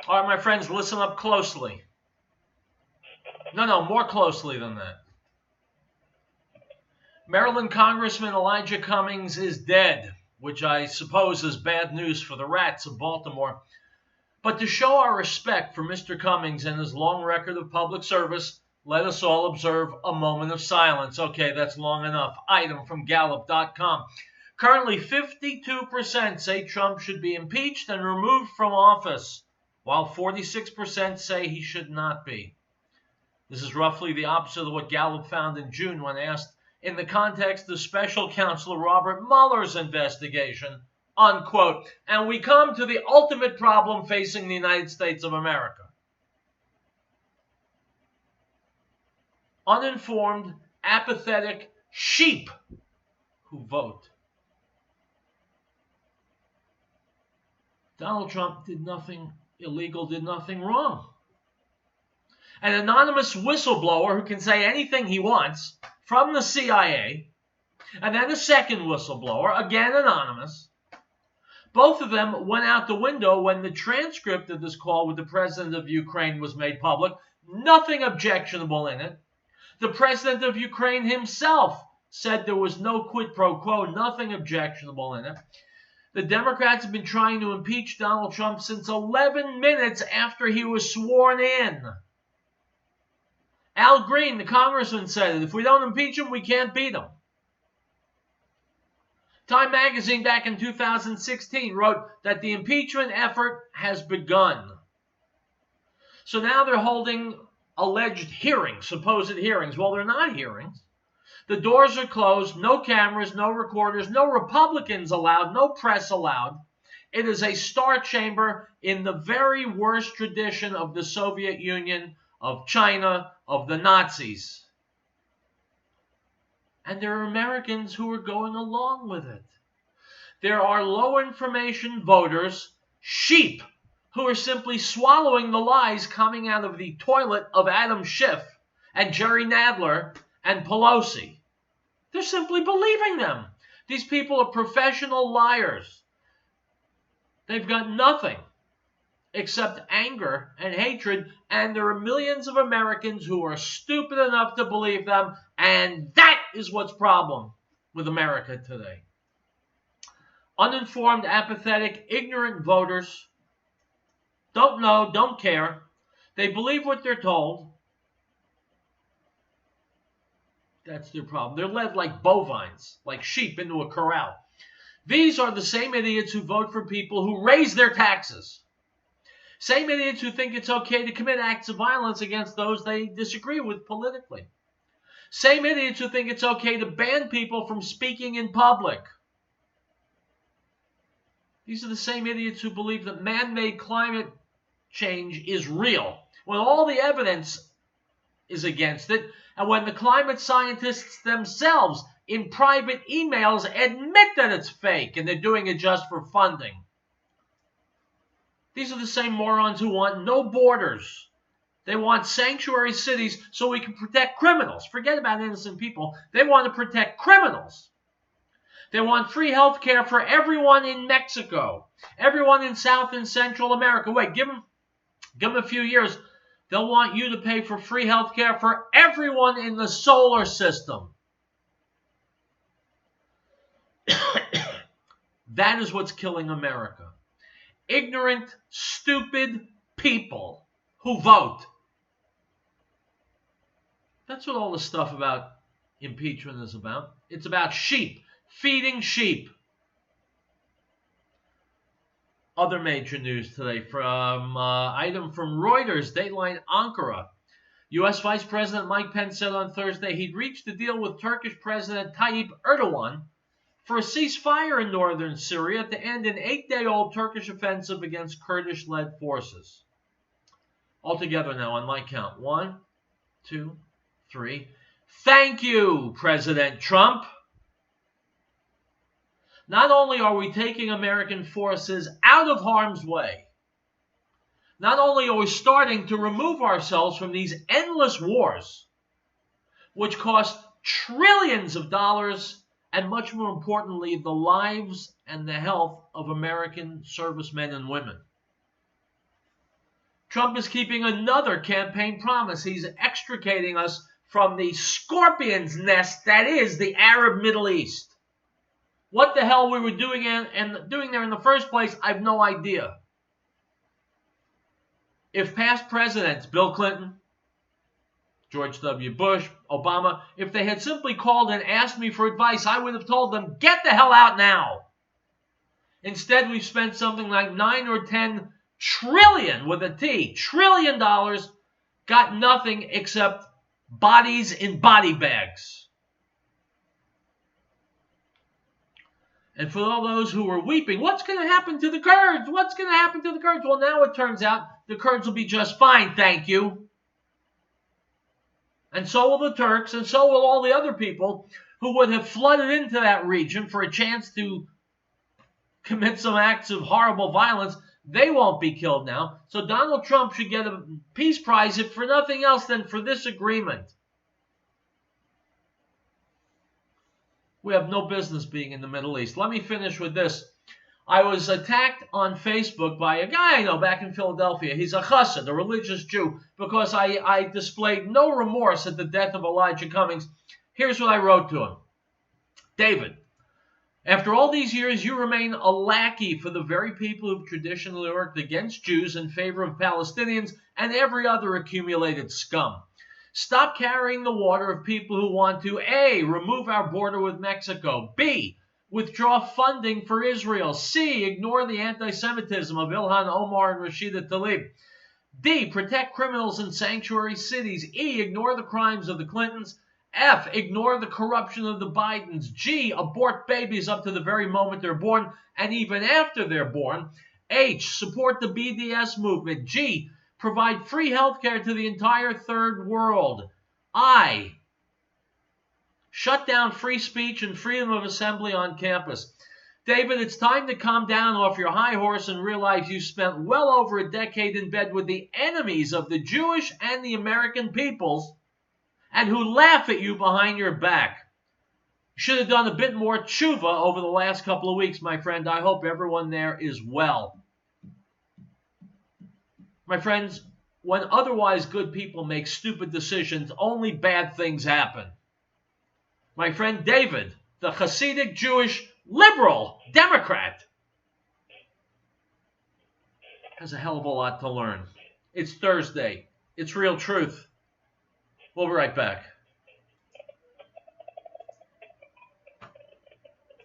All right, my friends, listen up closely. No, more closely than that. Maryland Congressman Elijah Cummings is dead, which I suppose is bad news for the rats of Baltimore. But to show our respect for Mr. Cummings and his long record of public service, let us all observe a moment of silence. Okay, that's long enough. Item from Gallup.com. Currently, 52% say Trump should be impeached and removed from office, while 46% say he should not be. This is roughly the opposite of what Gallup found in June when asked in the context of Special Counsel Robert Mueller's investigation, unquote. And we come to the ultimate problem facing the United States of America. Uninformed, apathetic sheep who vote. Donald Trump did nothing illegal, did nothing wrong. An anonymous whistleblower who can say anything he wants from the CIA, and then a second whistleblower, again anonymous. Both of them went out the window when the transcript of this call with the president of Ukraine was made public. Nothing objectionable in it. The president of Ukraine himself said there was no quid pro quo, nothing objectionable in it. The Democrats have been trying to impeach Donald Trump since 11 minutes after he was sworn in. Al Green, the congressman, said it. If we don't impeach him, we can't beat him. Time magazine back in 2016 wrote that the impeachment effort has begun. So now they're holding alleged hearings, supposed hearings. Well, they're not hearings. The doors are closed, no cameras, no recorders, no Republicans allowed, no press allowed. It is a star chamber in the very worst tradition of the Soviet Union, of China, of the Nazis. And there are Americans who are going along with it. There are low information voters, sheep, who are simply swallowing the lies coming out of the toilet of Adam Schiff and Jerry Nadler and Pelosi. They're simply believing them. These people are professional liars. They've got nothing except anger and hatred, and there are millions of Americans who are stupid enough to believe them, and that is what's problem with America today. Uninformed, apathetic, ignorant voters don't know, don't care. They believe what they're told. That's their problem. They're led like bovines, like sheep into a corral. These are the same idiots who vote for people who raise their taxes. Same idiots who think it's okay to commit acts of violence against those they disagree with politically. Same idiots who think it's okay to ban people from speaking in public. These are the same idiots who believe that man-made climate change is real, when all the evidence is against it, and when the climate scientists themselves in private emails admit that it's fake and they're doing it just for funding. These are the same morons who want no borders. They want sanctuary cities so we can protect criminals. Forget about innocent people. They want to protect criminals. They want free health care for everyone in Mexico, everyone in South and Central America. Wait, give them a few years. They'll want you to pay for free health care for everyone in the solar system. That is what's killing America. Ignorant, stupid people who vote. That's what all the stuff about impeachment is about. It's about sheep, feeding sheep. Other major news today from item from Reuters, Dateline Ankara. U.S. Vice President Mike Pence said on Thursday he'd reached a deal with Turkish President Tayyip Erdogan for a ceasefire in northern Syria to end an 8-day-old Turkish offensive against Kurdish-led forces. Altogether now, on my count, 1, 2, 3. Thank you, President Trump. Not only are we taking American forces out of harm's way, not only are we starting to remove ourselves from these endless wars, which cost trillions of dollars, and much more importantly, the lives and the health of American servicemen and women. Trump is keeping another campaign promise. He's extricating us from the scorpion's nest that is the Arab Middle East. What the hell we were doing there in the first place, I have no idea. If past presidents, Bill Clinton, George W. Bush, Obama, if they had simply called and asked me for advice, I would have told them, get the hell out now. Instead, we've spent something like 9 or 10 trillion, with a T, $trillion, got nothing except bodies in body bags. And for all those who were weeping, what's going to happen to the Kurds? What's going to happen to the Kurds? Well, now it turns out the Kurds will be just fine, thank you. And so will the Turks, and so will all the other people who would have flooded into that region for a chance to commit some acts of horrible violence. They won't be killed now. So Donald Trump should get a peace prize, if for nothing else than for this agreement. We have no business being in the Middle East. Let me finish with this. I was attacked on Facebook by a guy I know back in Philadelphia. He's a chassid, a religious Jew, because I displayed no remorse at the death of Elijah Cummings. Here's what I wrote to him. David, after all these years, you remain a lackey for the very people who've traditionally worked against Jews in favor of Palestinians and every other accumulated scum. Stop carrying the water of people who want to A, remove our border with Mexico, B, withdraw funding for Israel, C, ignore the anti-Semitism of Ilhan Omar and Rashida Tlaib, D, protect criminals in sanctuary cities, E, ignore the crimes of the Clintons, F, ignore the corruption of the Bidens, G, abort babies up to the very moment they're born and even after they're born, H, support the BDS movement, G, provide free health care to the entire third world, I, shut down free speech and freedom of assembly on campus. David, it's time to come down off your high horse and realize you spent well over a decade in bed with the enemies of the Jewish and the American peoples and who laugh at you behind your back. You should have done a bit more tshuva over the last couple of weeks, my friend. I hope everyone there is well. My friends, when otherwise good people make stupid decisions, only bad things happen. My friend David, the Hasidic Jewish liberal Democrat, has a hell of a lot to learn. It's Thursday. It's Real Truth. We'll be right back.